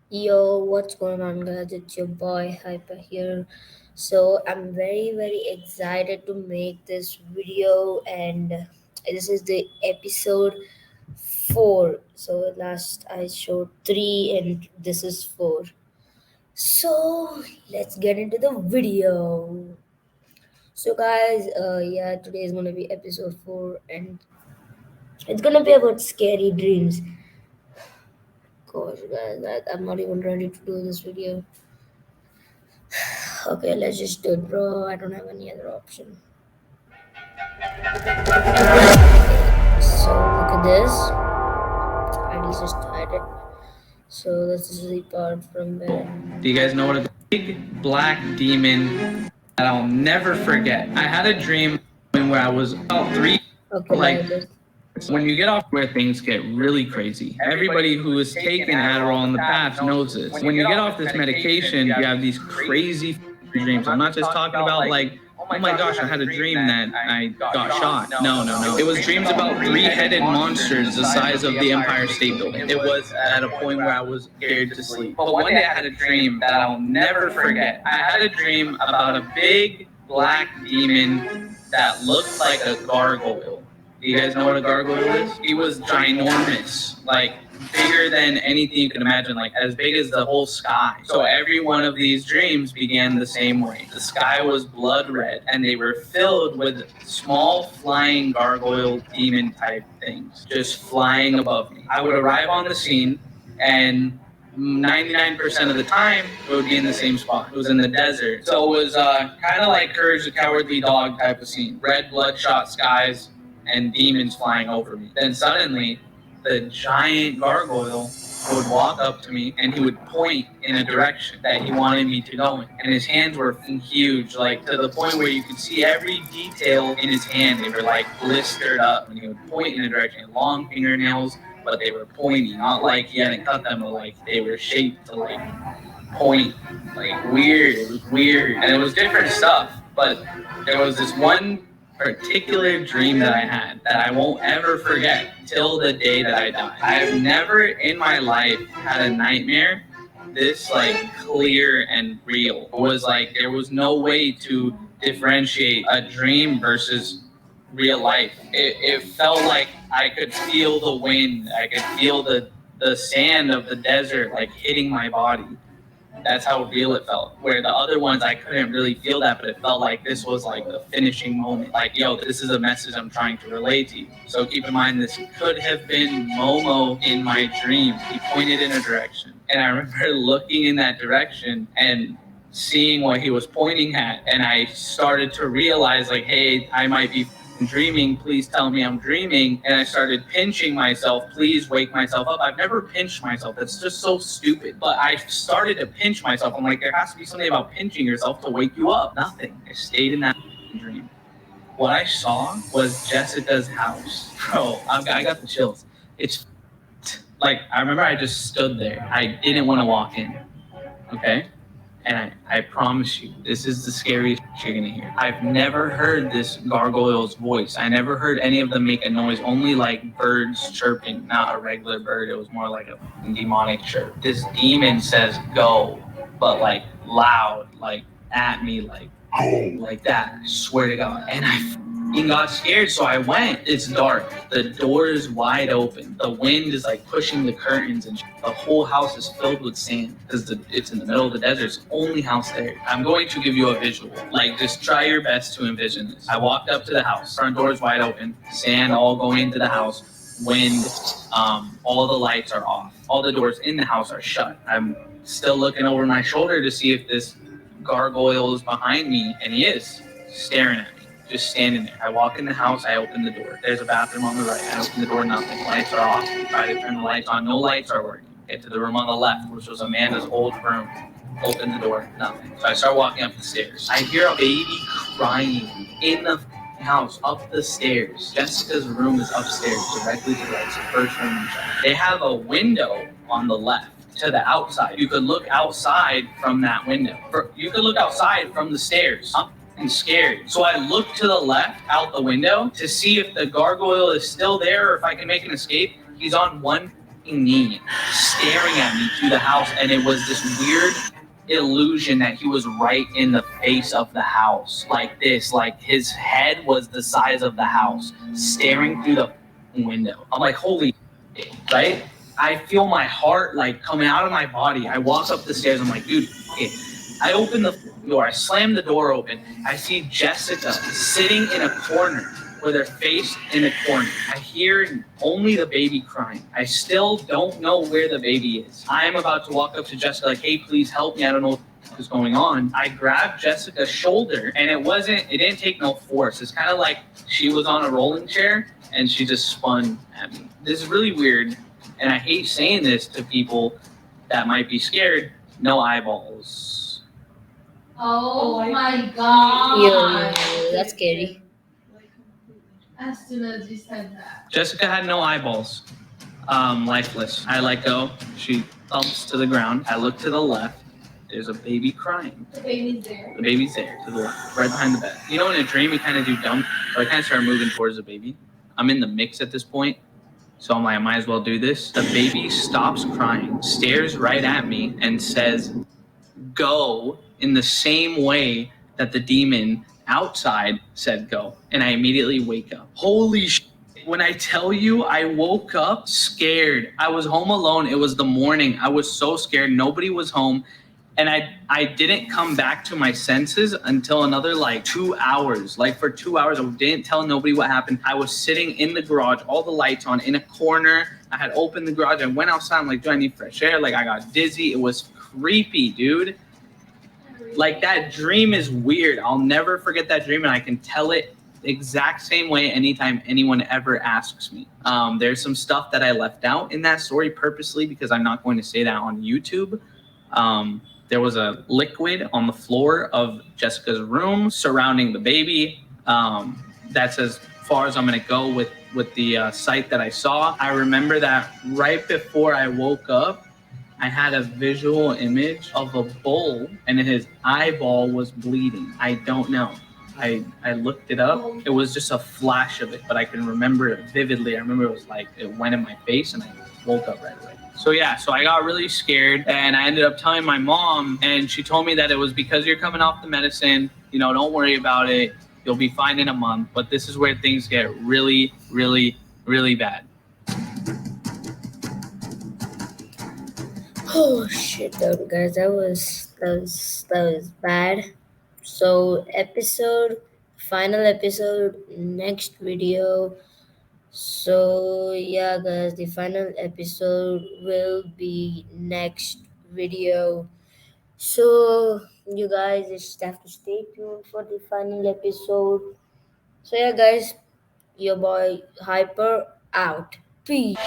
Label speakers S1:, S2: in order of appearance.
S1: Yo, what's going on, guys? It's your boy Hyper here. So, I'm very excited to make this video, and this is the episode 4. So, last I showed 3, and this is 4. So, let's get into the video. So, guys, yeah, today is gonna be episode 4, and it's gonna be about scary dreams. Gosh, guys, I'm not even ready to do this video. Okay, let's just do it, bro. I don't have any other option. So look at this. I just started. So this is the part from where.
S2: Do you guys know what a big black demon that I'll never forget? I had a dream where I was about 3,
S1: Okay,
S2: like
S1: this.
S2: when you get off where things get really crazy. Everybody who has taken Adderall in the past knows this. When you get off this medication, you have these crazy dreams. I'm not just talking about like, oh my gosh, I had a dream that I got shot. No. It was dreams about 3-headed monsters the size of the Empire State Building. It was at a point where I was scared to sleep. But one day I had a dream that I'll never forget. I had a dream about a big black demon that looked like a gargoyle. Do you guys know what a gargoyle is? He was ginormous, like bigger than anything you can imagine, like as big as the whole sky. So every one of these dreams began the same way. The sky was blood red, and they were filled with small flying gargoyle demon type things just flying above me. I would arrive on the scene, and 99% of the time it would be in the same spot. It was in the desert. So it was kind of like Courage the Cowardly Dog type of scene. Red bloodshot skies and demons flying over me. Then suddenly, the giant gargoyle would walk up to me and he would point in a direction that he wanted me to go in. And his hands were huge, like to the point where you could see every detail in his hand. They were like blistered up, and he would point in a direction. Long fingernails, but they were pointy, not like he hadn't cut them, but like they were shaped to like point, like weird. It was weird, and it was different stuff. But there was this one particular dream that I had that I won't ever forget till the day that I die. I have never in my life had a nightmare this like clear and real. It was like there was no way to differentiate a dream versus real life. It felt like I could feel the wind. I could feel the sand of the desert like hitting my body. That's how real it felt. Where the other ones, I couldn't really feel that, but it felt like this was like the finishing moment. Like, yo, this is a message I'm trying to relay to you. So keep in mind, this could have been Momo in my dream. He pointed in a direction. And I remember looking in that direction and seeing what he was pointing at. And I started to realize, like, hey, I might be dreaming, please tell me I'm dreaming. And I started pinching myself, please wake myself up. I've never pinched myself, that's just so stupid, but I started to pinch myself. I'm like, there has to be something about pinching yourself to wake you up. Nothing. I stayed in that dream. What I saw was Jessica's house. Bro, I got the chills. It's like, I remember I just stood there. I didn't want to walk in, okay? And I promise you, this is the scariest shit you're gonna hear. I've never heard this gargoyle's voice. I never heard any of them make a noise, only like birds chirping, not a regular bird. It was more like a demonic chirp. This demon says go, but like loud, like at me, like that. I swear to God. And I got scared, so I went. It's dark. The door is wide open. The wind is like pushing the curtains, and the whole house is filled with sand because it's in the middle of the desert. It's the only house there. I'm going to give you a visual. Like, just try your best to envision this. I walked up to the house. Front door is wide open. Sand all going into the house. Wind. All the lights are off. All the doors in the house are shut. I'm still looking over my shoulder to see if this gargoyle is behind me, and he is staring at me. Just standing there. I walk in the house, I open the door. There's a bathroom on the right. I open the door, nothing. Lights are off. Try to turn the lights on. No lights are working. Get to the room on the left, which was Amanda's old room. Open the door, nothing. So I start walking up the stairs. I hear a baby crying in the house, up the stairs. Jessica's room is upstairs, directly to the right. It's the first room in town. They have a window on the left to the outside. You could look outside from that window. You could look outside from the stairs. I'm scared. So I look to the left out the window to see if the gargoyle is still there or if I can make an escape. He's on one me, staring at me through the house, and it was this weird illusion that he was right in the face of the house, like this, like his head was the size of the house, staring through the window. I'm like, holy shit, right? I feel my heart like coming out of my body. I walk up the stairs. I'm like, dude, okay. I open the door. I slam the door open. I see Jessica sitting in a corner with her face in the corner. I hear only the baby crying. I still don't know where the baby is. I am about to walk up to Jessica like, hey, please help me. I don't know what is going on. I grabbed Jessica's shoulder, and it didn't take no force. It's kind of like she was on a rolling chair and she just spun at me. This is really weird, and I hate saying this to people that might be scared. No eyeballs.
S3: Oh my
S1: Yo,
S3: god.
S1: that's scary.
S3: As soon as you said that.
S2: Jessica had no eyeballs. Lifeless. I let go. She thumps to the ground. I look to the left. There's a baby crying.
S3: The baby's there.
S2: The baby's there to the left, right behind the bed. You know, in a dream, you kind of do dumb. So I kind of start moving towards the baby. I'm in the mix at this point. So I'm like, I might as well do this. The baby stops crying, stares right at me, and says, go, in the same way that the demon outside said go. And I immediately wake up. Holy shit. When I tell you I woke up scared, I was home alone. It was the morning. I was so scared. Nobody was home. And I didn't come back to my senses until another like 2 hours. Like for 2 hours, I didn't tell nobody what happened. I was sitting in the garage, all the lights on, in a corner. I had opened the garage. I went outside. I'm like, do I need fresh air? Like I got dizzy. It was creepy, dude. Like that dream is weird. I'll never forget that dream, and I can tell it the exact same way anytime anyone ever asks me. There's some stuff that I left out in that story purposely because I'm not going to say that on YouTube. There was a liquid on the floor of Jessica's room surrounding the baby. That's as far as I'm going to go with the sight that I saw. I remember that right before I woke up, I had a visual image of a bull and his eyeball was bleeding. I don't know. I looked it up. It was just a flash of it, but I can remember it vividly. I remember it was like it went in my face and I woke up right away. So yeah, so I got really scared and I ended up telling my mom, and she told me that it was because you're coming off the medicine. You know, don't worry about it. You'll be fine in a month. But this is where things get really, really, really bad.
S1: Oh shit, though, guys, that was bad. So final episode, next video. So yeah, guys, the final episode will be next video. So you guys just have to stay tuned for the final episode. So yeah, guys, your boy Hyper out. Peace.